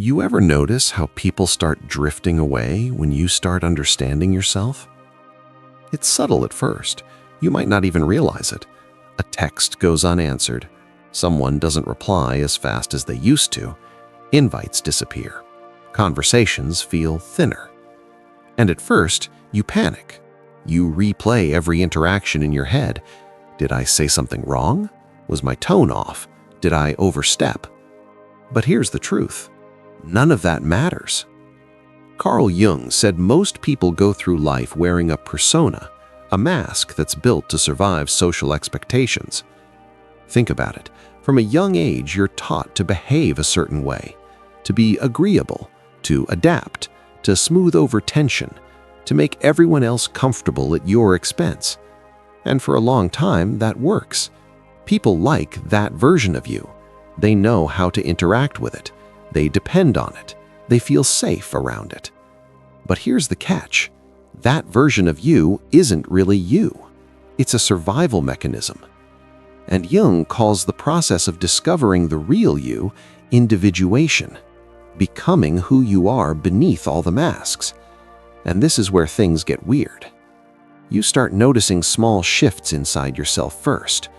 You ever notice how people start drifting away when you start understanding yourself? It's subtle at first. You might not even realize it. A text goes unanswered. Someone doesn't reply as fast as they used to. Invites disappear. Conversations feel thinner. And at first, you panic. You replay every interaction in your head. Did I say something wrong? Was my tone off? Did I overstep? But here's the truth. None of that matters. Carl Jung said most people go through life wearing a persona, a mask that's built to survive social expectations. Think about it. From a young age, you're taught to behave a certain way, to be agreeable, to adapt, to smooth over tension, to make everyone else comfortable at your expense. And for a long time, that works. People like that version of you. They know how to interact with it. They depend on it. They feel safe around it. But here's the catch. That version of you isn't really you. It's a survival mechanism. And Jung calls the process of discovering the real you individuation, becoming who you are beneath all the masks. And this is where things get weird. You start noticing small shifts inside yourself first.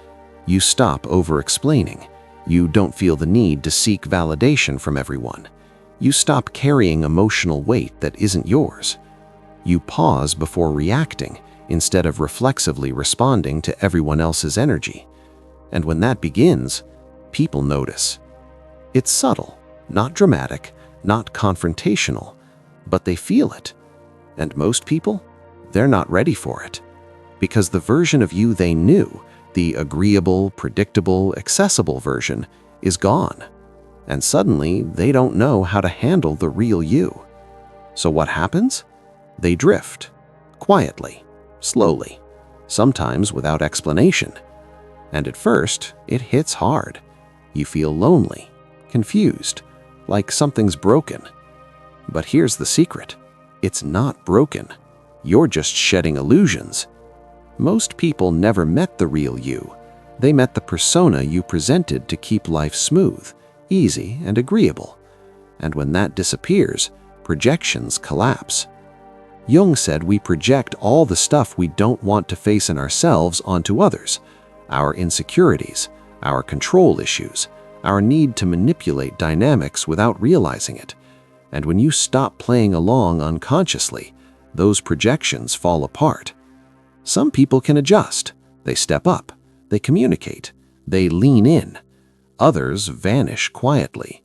You stop over-explaining. You don't feel the need to seek validation from everyone. You stop carrying emotional weight that isn't yours. You pause before reacting instead of reflexively responding to everyone else's energy. And when that begins, people notice. It's subtle, not dramatic, not confrontational, but they feel it. And most people, they're not ready for it. Because the version of you they knew, the agreeable, predictable, accessible version, is gone. And suddenly, they don't know how to handle the real you. So what happens? They drift. Quietly. Slowly. Sometimes without explanation. And at first, it hits hard. You feel lonely, confused, like something's broken. But here's the secret. It's not broken. You're just shedding illusions. Most people never met the real you. They met the persona you presented to keep life smooth, easy, and agreeable. And when that disappears, projections collapse. Jung said we project all the stuff we don't want to face in ourselves onto others. Our insecurities, our control issues, our need to manipulate dynamics without realizing it. And when you stop playing along unconsciously, those projections fall apart. Some people can adjust. They step up. They communicate. They lean in. Others vanish quietly.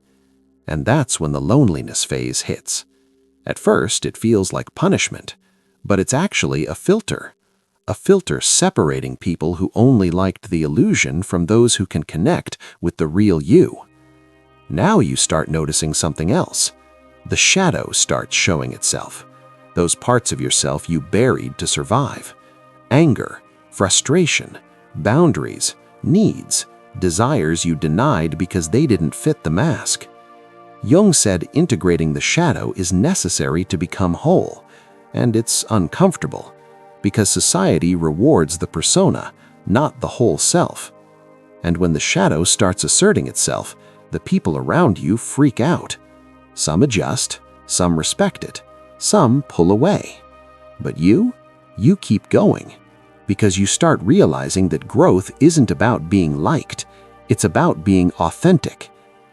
And that's when the loneliness phase hits. At first, it feels like punishment, but it's actually a filter separating people who only liked the illusion from those who can connect with the real you. Now you start noticing something else. The shadow starts showing itself. Those parts of yourself you buried to survive. Anger, frustration, boundaries, needs, desires you denied because they didn't fit the mask. Jung said integrating the shadow is necessary to become whole, and it's uncomfortable because society rewards the persona, not the whole self. And when the shadow starts asserting itself, the people around you freak out. Some adjust, some respect it, some pull away. But you keep going because you start realizing that growth isn't about being liked, it's about being authentic,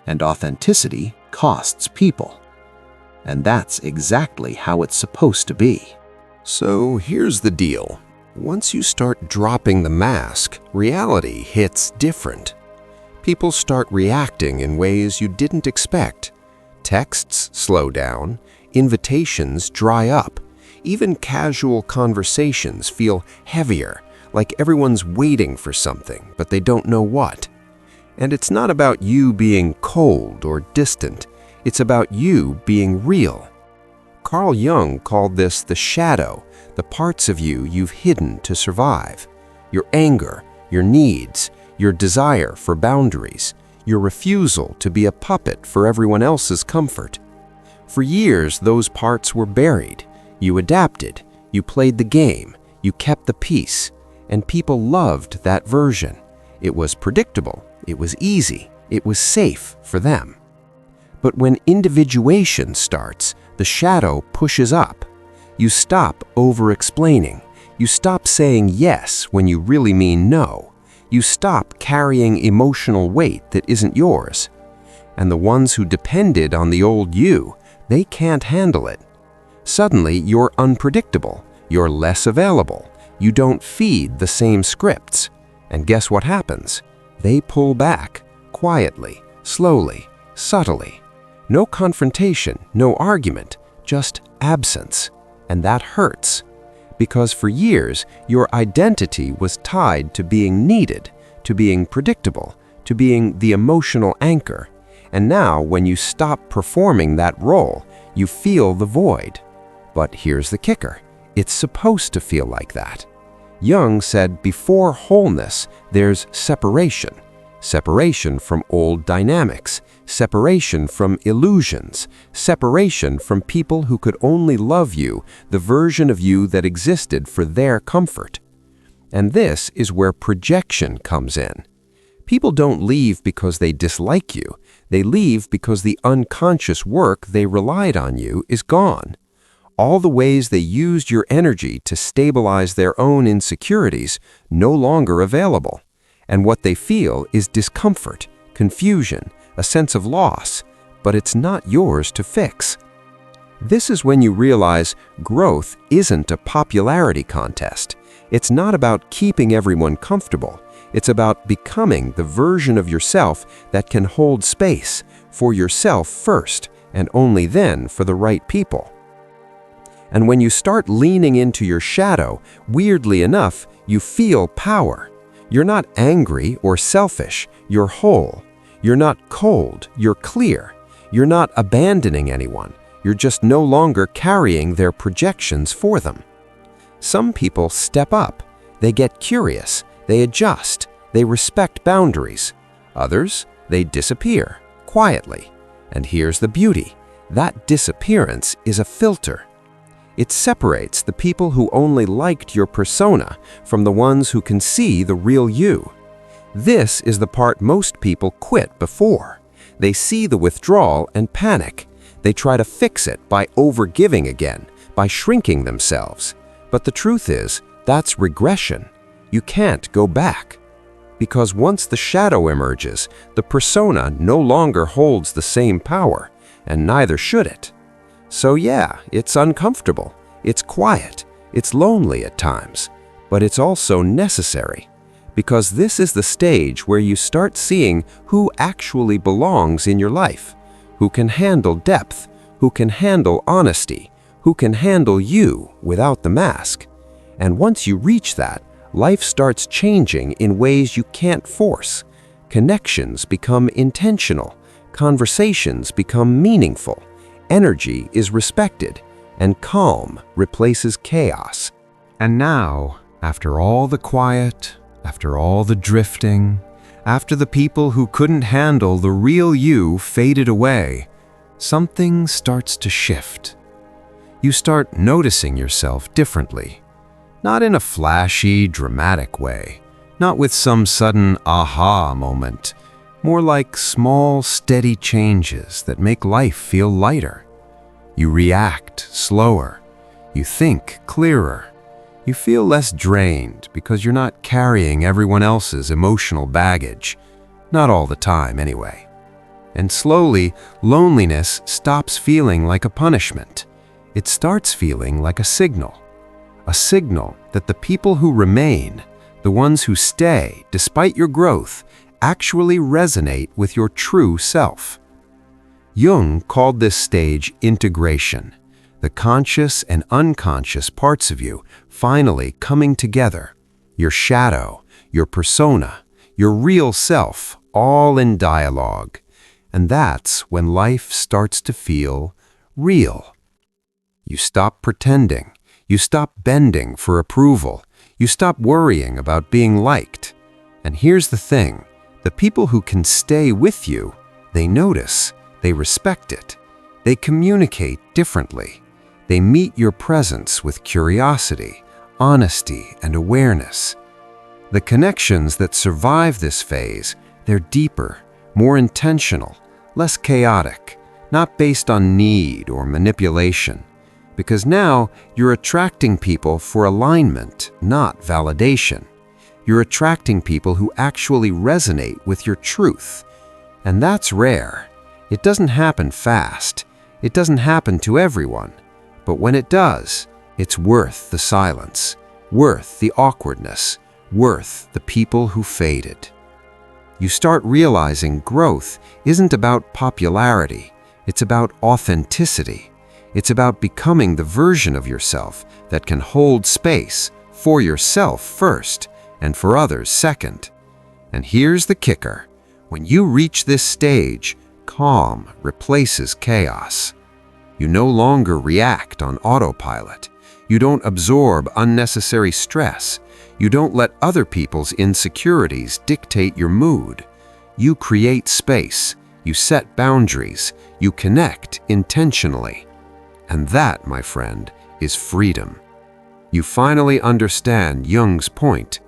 and authenticity costs people. And that's exactly how it's supposed to be. So here's the deal. Once you start dropping the mask, reality hits different. People start reacting in ways you didn't expect. Texts slow down, invitations dry up, even casual conversations feel heavier, like everyone's waiting for something, but they don't know what. And it's not about you being cold or distant, it's about you being real. Carl Jung called this the shadow, the parts of you you've hidden to survive. Your anger, your needs, your desire for boundaries, your refusal to be a puppet for everyone else's comfort. For years, those parts were buried. You adapted, you played the game, you kept the peace, and people loved that version. It was predictable, it was easy, it was safe for them. But when individuation starts, the shadow pushes up. You stop over-explaining. You stop saying yes when you really mean no. You stop carrying emotional weight that isn't yours. And the ones who depended on the old you, they can't handle it. Suddenly, you're unpredictable. You're less available. You don't feed the same scripts. And guess what happens? They pull back, quietly, slowly, subtly. No confrontation, no argument, just absence. And that hurts. Because for years, your identity was tied to being needed, to being predictable, to being the emotional anchor. And now, when you stop performing that role, you feel the void. But here's the kicker. It's supposed to feel like that. Jung said before wholeness, there's separation. Separation from old dynamics, separation from illusions, separation from people who could only love you, the version of you that existed for their comfort. And this is where projection comes in. People don't leave because they dislike you. They leave because the unconscious work they relied on you is gone. All the ways they used your energy to stabilize their own insecurities no longer available. And what they feel is discomfort, confusion, a sense of loss, but it's not yours to fix. This is when you realize growth isn't a popularity contest. It's not about keeping everyone comfortable. It's about becoming the version of yourself that can hold space for yourself first, and only then for the right people. And when you start leaning into your shadow, weirdly enough, you feel power. You're not angry or selfish, you're whole. You're not cold, you're clear. You're not abandoning anyone, you're just no longer carrying their projections for them. Some people step up, they get curious, they adjust, they respect boundaries. Others, they disappear, quietly. And here's the beauty, that disappearance is a filter. It separates the people who only liked your persona from the ones who can see the real you. This is the part most people quit before. They see the withdrawal and panic. They try to fix it by overgiving again, by shrinking themselves. But the truth is, that's regression. You can't go back. Because once the shadow emerges, the persona no longer holds the same power, and neither should it. So yeah, it's uncomfortable, it's quiet, it's lonely at times, but it's also necessary. Because this is the stage where you start seeing who actually belongs in your life, who can handle depth, who can handle honesty, who can handle you without the mask. And once you reach that, life starts changing in ways you can't force. Connections become intentional, conversations become meaningful, energy is respected, and calm replaces chaos. And now, after all the quiet, after all the drifting, after the people who couldn't handle the real you faded away, something starts to shift. You start noticing yourself differently. Not in a flashy, dramatic way, not with some sudden aha moment, more like small, steady changes that make life feel lighter. You react slower. You think clearer. You feel less drained because you're not carrying everyone else's emotional baggage. Not all the time, anyway. And slowly, loneliness stops feeling like a punishment. It starts feeling like a signal. A signal that the people who remain, the ones who stay despite your growth, actually resonate with your true self. Jung called this stage integration, the conscious and unconscious parts of you finally coming together, your shadow, your persona, your real self, all in dialogue. And that's when life starts to feel real. You stop pretending, you stop bending for approval, you stop worrying about being liked. And here's the thing, the people who can stay with you, they notice, they respect it, they communicate differently. They meet your presence with curiosity, honesty, and awareness. The connections that survive this phase, they're deeper, more intentional, less chaotic. not based on need or manipulation. Because now you're attracting people for alignment, not validation. You're attracting people who actually resonate with your truth. And that's rare. It doesn't happen fast. It doesn't happen to everyone. But when it does, it's worth the silence, worth the awkwardness, worth the people who faded. You start realizing growth isn't about popularity. It's about authenticity. It's about becoming the version of yourself that can hold space for yourself first and for others second. And here's the kicker. When you reach this stage, calm replaces chaos. You no longer react on autopilot. You don't absorb unnecessary stress. You don't let other people's insecurities dictate your mood. You create space. You set boundaries. You connect intentionally. And that, my friend, is freedom. You finally understand Jung's point.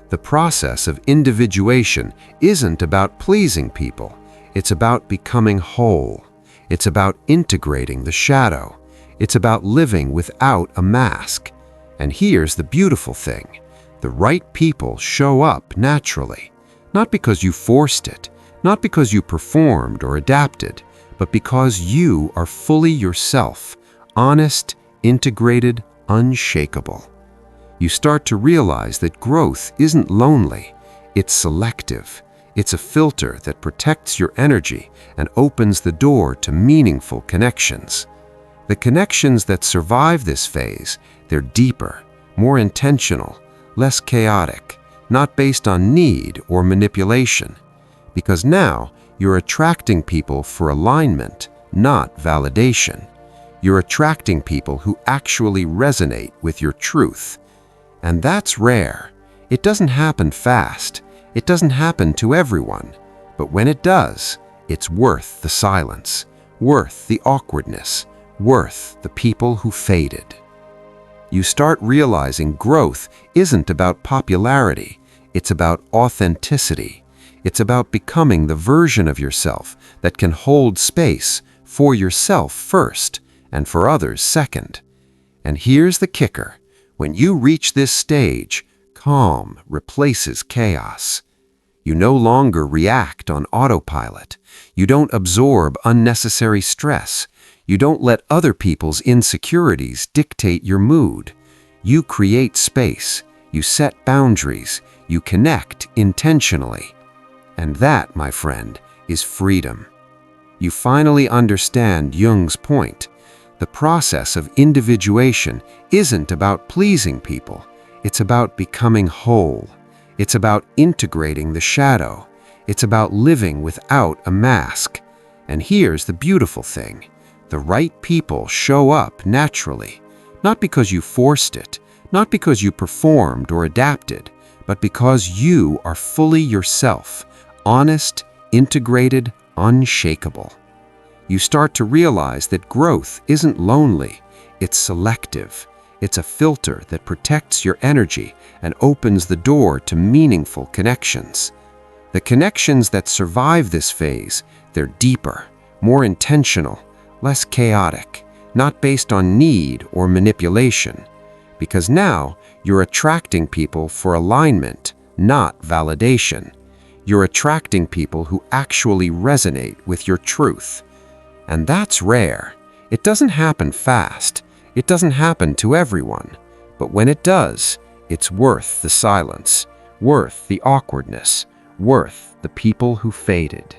The process of individuation isn't about pleasing people. It's about becoming whole. It's about integrating the shadow. It's about living without a mask. And here's the beautiful thing. The right people show up naturally. Not because you forced it, not because you performed or adapted, but because you are fully yourself, honest, integrated, unshakable. You start to realize that growth isn't lonely. It's selective. It's a filter that protects your energy and opens the door to meaningful connections. The connections that survive this phase, they're deeper, more intentional, less chaotic, not based on need or manipulation. Because now you're attracting people for alignment, not validation. You're attracting people who actually resonate with your truth. And that's rare. It doesn't happen fast. It doesn't happen to everyone. But when it does, it's worth the silence, worth the awkwardness, worth the people who faded. You start realizing growth isn't about popularity. It's about authenticity. It's about becoming the version of yourself that can hold space for yourself first and for others second. And here's the kicker. When you reach this stage, calm replaces chaos. You no longer react on autopilot. You don't absorb unnecessary stress. You don't let other people's insecurities dictate your mood. You create space. You set boundaries. You connect intentionally. And that, my friend, is freedom. You finally understand Jung's point. The process of individuation isn't about pleasing people. It's about becoming whole. It's about integrating the shadow. It's about living without a mask. And here's the beautiful thing. The right people show up naturally, not because you forced it, not because you performed or adapted, but because you are fully yourself, honest, integrated, unshakable. You start to realize that growth isn't lonely, it's selective. It's a filter that protects your energy and opens the door to meaningful connections. The connections that survive this phase, they're deeper, more intentional, less chaotic, not based on need or manipulation. Because now you're attracting people for alignment, not validation. You're attracting people who actually resonate with your truth. And that's rare. It doesn't happen fast. It doesn't happen to everyone. But when it does, it's worth the silence, worth the awkwardness, worth the people who faded.